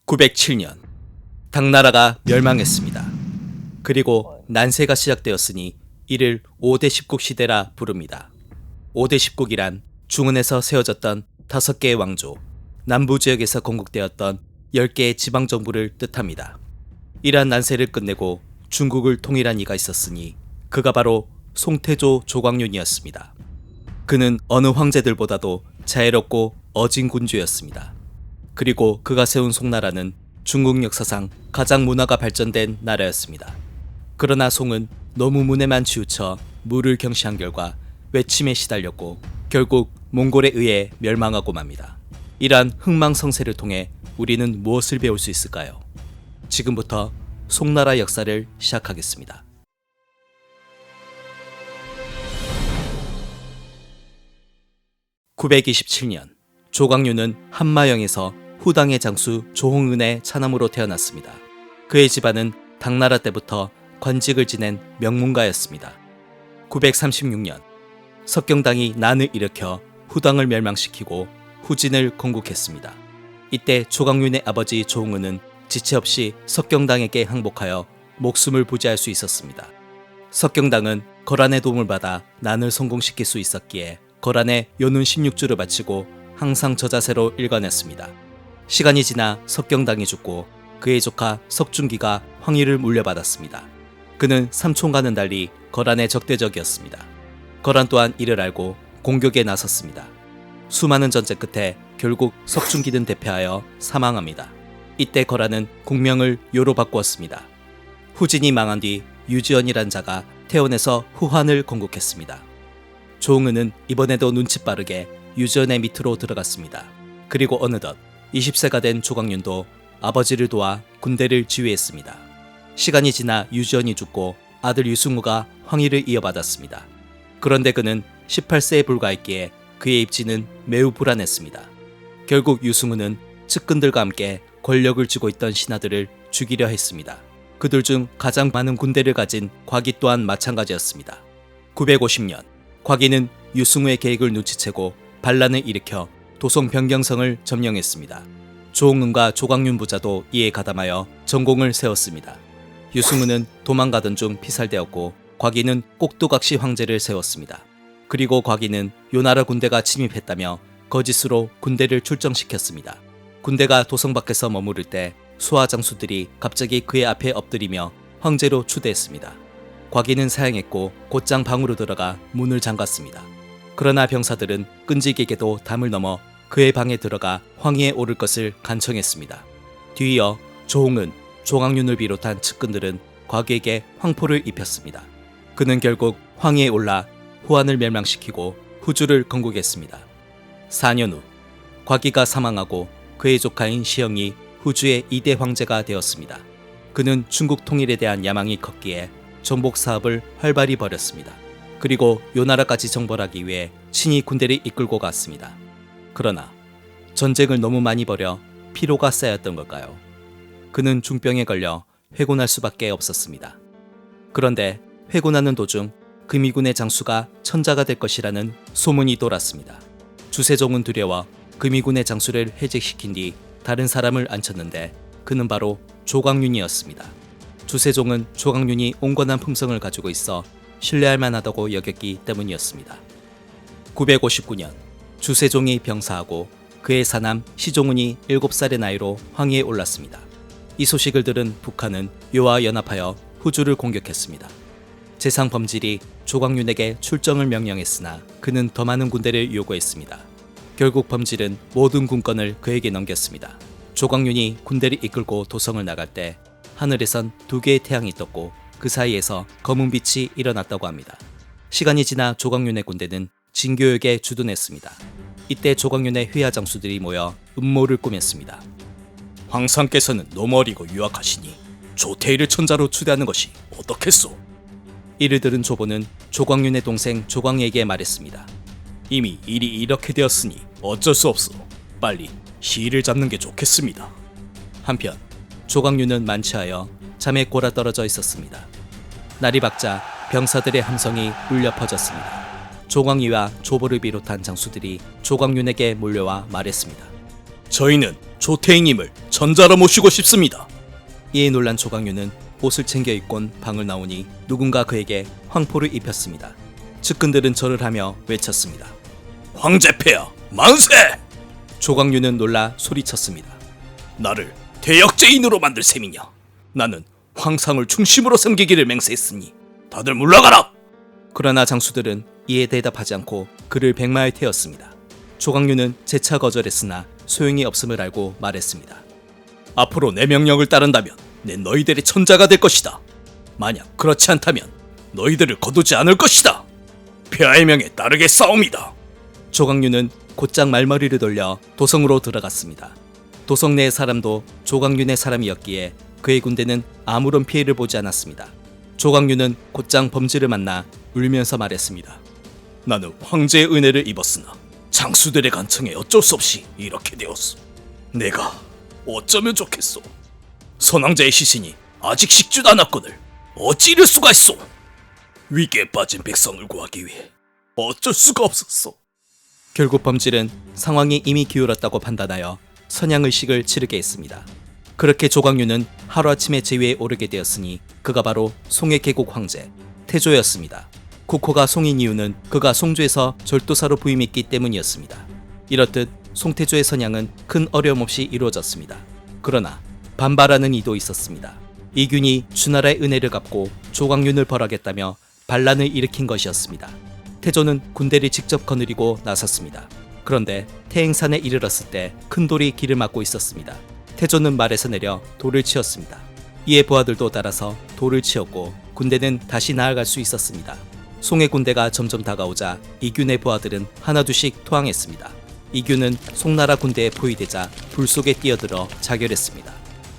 907년 당나라가 멸망했습니다. 그리고 난세가 시작되었으니 이를 5대 십국 시대라 부릅니다. 5대 십국이란 중원에서 세워졌던 5개의 왕조, 남부 지역에서 건국되었던 10개의 지방정부를 뜻합니다. 이러한 난세를 끝내고 중국을 통일한 이가 있었으니 그가 바로 송태조 조광윤이었습니다. 그는 어느 황제들보다도 자애롭고 어진 군주였습니다. 그리고 그가 세운 송나라는 중국 역사상 가장 문화가 발전된 나라였습니다. 그러나 송은 너무 문에만 치우쳐 무를 경시한 결과 외침에 시달렸고 결국 몽골에 의해 멸망하고 맙니다. 이러한 흥망성쇠를 통해 우리는 무엇을 배울 수 있을까요? 지금부터 송나라 역사를 시작하겠습니다. (927년) 조광윤은 한마영에서 후당의 장수 조홍은의 차남으로 태어났습니다. 그의 집안은 당나라 때부터 관직을 지낸 명문가였습니다. 936년 석경당이 난을 일으켜 후당을 멸망시키고 후진을 건국했습니다. 이때 조광윤의 아버지 조홍은은 지체 없이 석경당에게 항복하여 목숨을 부지할 수 있었습니다. 석경당은 거란의 도움을 받아 난을 성공시킬 수 있었기에 거란에 요눈 16주를 바치고 항상 저자세로 일관했습니다. 시간이 지나 석경당이 죽고 그의 조카 석중기가 황위를 물려받았습니다. 그는 삼촌과는 달리 거란의 적대적이었습니다. 거란 또한 이를 알고 공격에 나섰습니다. 수많은 전쟁 끝에 결국 석중기는 대패하여 사망합니다. 이때 거란은 국명을 요로 바꾸었습니다. 후진이 망한 뒤 유지연이란 자가 태원에서 후한을 건국했습니다. 조홍은은 이번에도 눈치 빠르게 유지연의 밑으로 들어갔습니다. 그리고 어느덧 20세가 된 조광윤도 아버지를 도와 군대를 지휘했습니다. 시간이 지나 유지연이 죽고 아들 유승우가 황위를 이어받았습니다. 그런데 그는 18세에 불과했기에 그의 입지는 매우 불안했습니다. 결국 유승우는 측근들과 함께 권력을 쥐고 있던 신하들을 죽이려 했습니다. 그들 중 가장 많은 군대를 가진 곽이 또한 마찬가지였습니다. 950년 곽이는 유승우의 계획을 눈치채고 반란을 일으켜 도성 변경성을 점령했습니다. 조홍은과 조광윤 부자도 이에 가담하여 전공을 세웠습니다. 유승우는 도망가던 중 피살되었고 곽이는 꼭두각시 황제를 세웠습니다. 그리고 곽이는 요나라 군대가 침입했다며 거짓으로 군대를 출정시켰습니다. 군대가 도성 밖에서 머무를 때 수하 장수들이 갑자기 그의 앞에 엎드리며 황제로 추대했습니다. 곽이는 사양했고 곧장 방으로 들어가 문을 잠갔습니다. 그러나 병사들은 끈질기게도 담을 넘어 그의 방에 들어가 황위에 오를 것을 간청했습니다. 뒤이어 조홍은, 조광윤을 비롯한 측근들은 곽에게 황포를 입혔습니다. 그는 결국 황위에 올라 후한을 멸망시키고 후주를 건국했습니다. 4년 후 곽이가 사망하고 그의 조카인 시영이 후주의 2대 황제가 되었습니다. 그는 중국 통일에 대한 야망이 컸기에 정복 사업을 활발히 벌였습니다. 그리고 요나라까지 정벌하기 위해 친히 군대를 이끌고 갔습니다. 그러나 전쟁을 너무 많이 벌여 피로가 쌓였던 걸까요? 그는 중병에 걸려 회곤할 수밖에 없었습니다. 그런데 회곤하는 도중 금이군의 장수가 천자가 될 것이라는 소문이 돌았습니다. 주세종은 두려워 금이군의 장수를 해직시킨 뒤 다른 사람을 앉혔는데 그는 바로 조광윤이었습니다. 주세종은 조광윤이 온건한 품성을 가지고 있어 신뢰할 만하다고 여겼기 때문이었습니다. 959년 주세종이 병사하고 그의 사남 시종훈이 7살의 나이로 황위에 올랐습니다. 이 소식을 들은 북한은 요와 연합하여 후주를 공격했습니다. 재상 범질이 조광윤에게 출정을 명령했으나 그는 더 많은 군대를 요구했습니다. 결국 범질은 모든 군권을 그에게 넘겼습니다. 조광윤이 군대를 이끌고 도성을 나갈 때 하늘에선 2개의 태양이 떴고 그 사이에서 검은 빛이 일어났다고 합니다. 시간이 지나 조광윤의 군대는 진교역에 주둔했습니다. 이때 조광윤의 휘하 장수들이 모여 음모를 꾸몄습니다. 황상께서는 너무 어리고 유약하시니 조태일을 천자로 추대하는 것이 어떻겠소? 이를 들은 조보는 조광윤의 동생 조광에게 말했습니다. 이미 일이 이렇게 되었으니 어쩔 수 없소. 빨리 시일을 잡는 게 좋겠습니다. 한편 조광윤은 만취하여 잠에 골아떨어져 있었습니다. 날이 밝자 병사들의 함성이 울려 퍼졌습니다. 조광이와 조보를 비롯한 장수들이 조광윤에게 몰려와 말했습니다. 저희는 조태익님을 천자로 모시고 싶습니다. 이에 놀란 조광유는 옷을 챙겨 입곤 방을 나오니 누군가 그에게 황포를 입혔습니다. 측근들은 절을 하며 외쳤습니다. 황제폐하 만세! 조광유는 놀라 소리쳤습니다. 나를 대역죄인으로 만들 셈이냐? 나는 황상을 중심으로 섬기기를 맹세했으니 다들 물러가라! 그러나 장수들은 이에 대답하지 않고 그를 백마에 태웠습니다. 조광유는 재차 거절했으나 소용이 없음을 알고 말했습니다. 앞으로 내 명령을 따른다면 내 너희들의 천자가 될 것이다. 만약 그렇지 않다면 너희들을 거두지 않을 것이다. 폐하의 명에 따르겠사옵니다. 조광유는 곧장 말머리를 돌려 도성으로 들어갔습니다. 도성 내의 사람도 조광윤의 사람이었기에 그의 군대는 아무런 피해를 보지 않았습니다. 조광윤은 곧장 범지를 만나 울면서 말했습니다. 나는 황제의 은혜를 입었으나 장수들의 간청에 어쩔 수 없이 이렇게 되었소. 내가 어쩌면 좋겠소. 선왕자의 시신이 아직 식지도 않았거늘 어찌 이럴 수가 있소. 위기에 빠진 백성을 구하기 위해 어쩔 수가 없었소. 결국 범질은 상황이 이미 기울었다고 판단하여 선양의식을 치르게 했습니다. 그렇게 조광윤은 하루아침에 제위에 오르게 되었으니 그가 바로 송의 계곡 황제 태조였습니다. 국호가 송인 이유는 그가 송주에서 절도사로 부임했기 때문이었습니다. 이렇듯 송태조의 선양은 큰 어려움 없이 이루어졌습니다. 그러나 반발하는 이도 있었습니다. 이균이 주나라의 은혜를 갚고 조광윤을 벌하겠다며 반란을 일으킨 것이었습니다. 태조는 군대를 직접 거느리고 나섰습니다. 그런데 태행산에 이르렀을 때 큰 돌이 길을 막고 있었습니다. 태조는 말에서 내려 돌을 치었습니다. 이에 부하들도 따라서 돌을 치었고 군대는 다시 나아갈 수 있었습니다. 송의 군대가 점점 다가오자 이균의 부하들은 하나둘씩 토항했습니다. 이균은 송나라 군대에 포위되자 불 속에 뛰어들어 자결했습니다.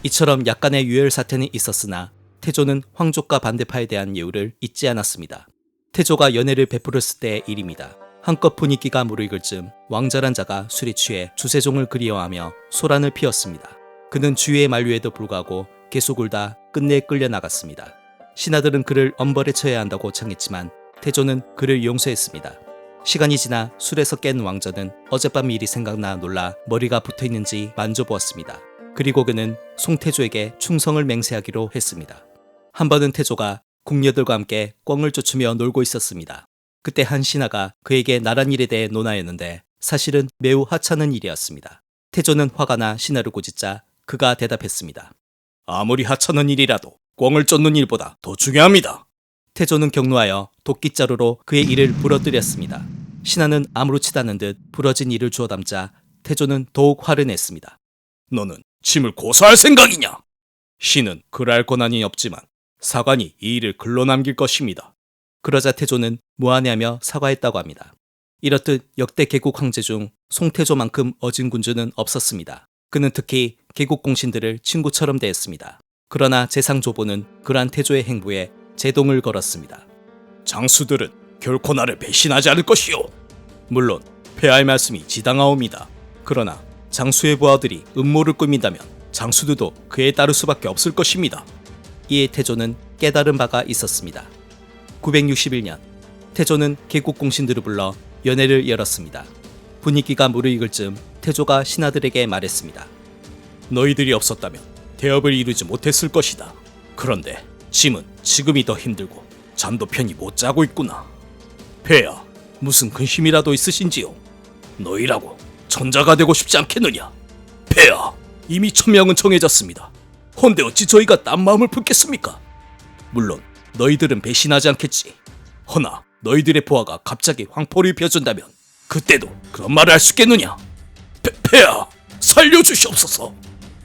이처럼 약간의 유혈 사태는 있었으나 태조는 황족과 반대파에 대한 예우를 잊지 않았습니다. 태조가 연애를 베풀었을 때의 일입니다. 한껏 분위기가 무르익을 즈음 왕자란 자가 술에 취해 주세종을 그리워하며 소란을 피웠습니다. 그는 주위의 만류에도 불구하고 계속 울다 끝내 끌려나갔습니다. 신하들은 그를 엄벌에 처해야 한다고 청했지만 태조는 그를 용서했습니다. 시간이 지나 술에서 깬 왕자는 어젯밤 일이 생각나 놀라 머리가 붙어있는지 만져보았습니다. 그리고 그는 송태조에게 충성을 맹세하기로 했습니다. 한 번은 태조가 궁녀들과 함께 꿩을 쫓으며 놀고 있었습니다. 그때 한 신하가 그에게 나란 일에 대해 논하였는데 사실은 매우 하찮은 일이었습니다. 태조는 화가 나 신하를 꾸짖자 그가 대답했습니다. 아무리 하찮은 일이라도 꿩을 쫓는 일보다 더 중요합니다. 태조는 격노하여 도끼자루로 그의 이를 부러뜨렸습니다. 신하는 아무렇지도 않은 듯 부러진 이를 주워 담자 태조는 더욱 화를 냈습니다. 너는 침을 고소할 생각이냐? 신은 그럴 권한이 없지만 사관이 이 일을 글로 남길 것입니다. 그러자 태조는 무안해하며 사과했다고 합니다. 이렇듯 역대 개국 황제 중 송태조만큼 어진 군주는 없었습니다. 그는 특히 개국 공신들을 친구처럼 대했습니다. 그러나 재상조보는 그러한 태조의 행보에 제동을 걸었습니다. 장수들은 결코 나를 배신하지 않을 것이요. 물론 폐하의 말씀이 지당하옵니다. 그러나 장수의 부하들이 음모를 꾸민다면 장수들도 그에 따를 수밖에 없을 것입니다. 이에 태조는 깨달은 바가 있었습니다. 961년 태조는 개국 공신들을 불러 연회를 열었습니다. 분위기가 무르익을 즈음 태조가 신하들에게 말했습니다. 너희들이 없었다면 대업을 이루지 못했을 것이다. 그런데 짐은 지금이 더 힘들고 잠도 편히 못 자고 있구나. 폐하, 무슨 근심이라도 있으신지요? 너희라고 전자가 되고 싶지 않겠느냐? 폐하, 이미 천명은 정해졌습니다. 헌데 어찌 저희가 딴 마음을 품겠습니까? 물론 너희들은 배신하지 않겠지. 허나 너희들의 부하가 갑자기 황포를 입혀준다면 그때도 그런 말을 할 수 있겠느냐? 폐하, 살려주시옵소서.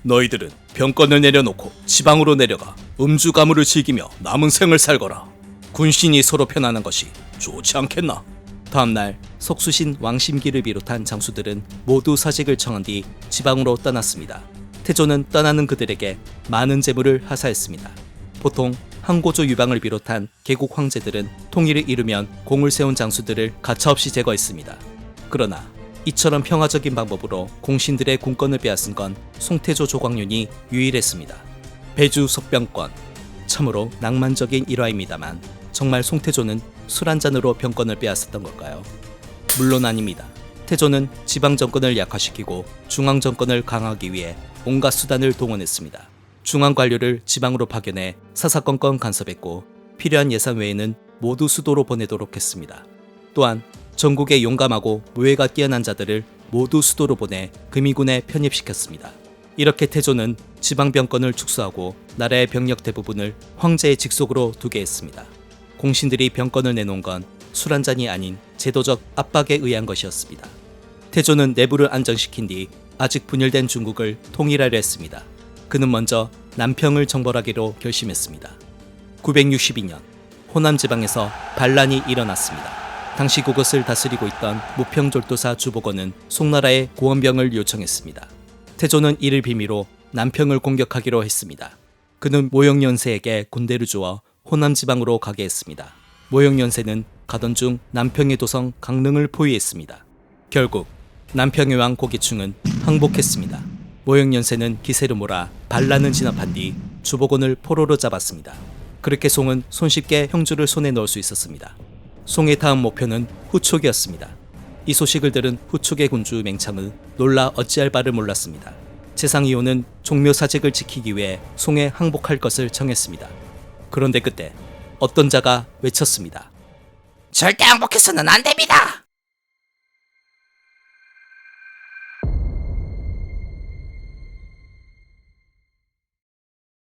너희들은 병권을 내려놓고 지방으로 내려가 음주 가물을 즐기며 남은 생을 살거라. 군신이 서로 편하는 것이 좋지 않겠나? 다음날 석수신 왕심기를 비롯한 장수들은 모두 사직을 청한 뒤 지방으로 떠났습니다. 태조는 떠나는 그들에게 많은 재물을 하사했습니다. 보통 항고조 유방을 비롯한 개국 황제들은 통일을 이루면 공을 세운 장수들을 가차없이 제거했습니다. 그러나 이처럼 평화적인 방법으로 공신들의 군권을 빼앗은 건 송태조 조광윤이 유일했습니다. 배주 석병권, 참으로 낭만적인 일화입니다만 정말 송태조는 술 한 잔으로 병권을 빼앗았던 걸까요? 물론 아닙니다. 태조는 지방 정권을 약화시키고 중앙 정권을 강화하기 위해 온갖 수단을 동원했습니다. 중앙 관료를 지방으로 파견해 사사건건 간섭했고 필요한 예산 외에는 모두 수도로 보내도록 했습니다. 또한 전국의 용감하고 무예가 뛰어난 자들을 모두 수도로 보내 금이군에 편입시켰습니다. 이렇게 태조는 지방병권을 축소하고 나라의 병력 대부분을 황제의 직속으로 두게 했습니다. 공신들이 병권을 내놓은 건 술 한 잔이 아닌 제도적 압박에 의한 것이었습니다. 태조는 내부를 안정시킨 뒤 아직 분열된 중국을 통일하려 했습니다. 그는 먼저 남평을 정벌하기로 결심했습니다. 962년 호남 지방에서 반란이 일어났습니다. 당시 그것을 다스리고 있던 무평졸도사 주보건은 송나라에 고원병을 요청했습니다. 태조는 이를 빌미로 남평을 공격하기로 했습니다. 그는 모형연세에게 군대를 주어 호남 지방으로 가게 했습니다. 모형연세는 가던 중 남평의 도성 강릉을 포위했습니다. 결국 남평의 왕 고기충은 항복했습니다. 모형연세는 기세를 몰아 반란을 진압한 뒤 주보건을 포로로 잡았습니다. 그렇게 송은 손쉽게 형주를 손에 넣을 수 있었습니다. 송의 다음 목표는 후촉이었습니다. 이 소식을 들은 후촉의 군주 맹참은 놀라 어찌할 바를 몰랐습니다. 재상이호는 종묘사직을 지키기 위해 송에 항복할 것을 정했습니다. 그런데 그때 어떤 자가 외쳤습니다. 절대 항복해서는 안 됩니다.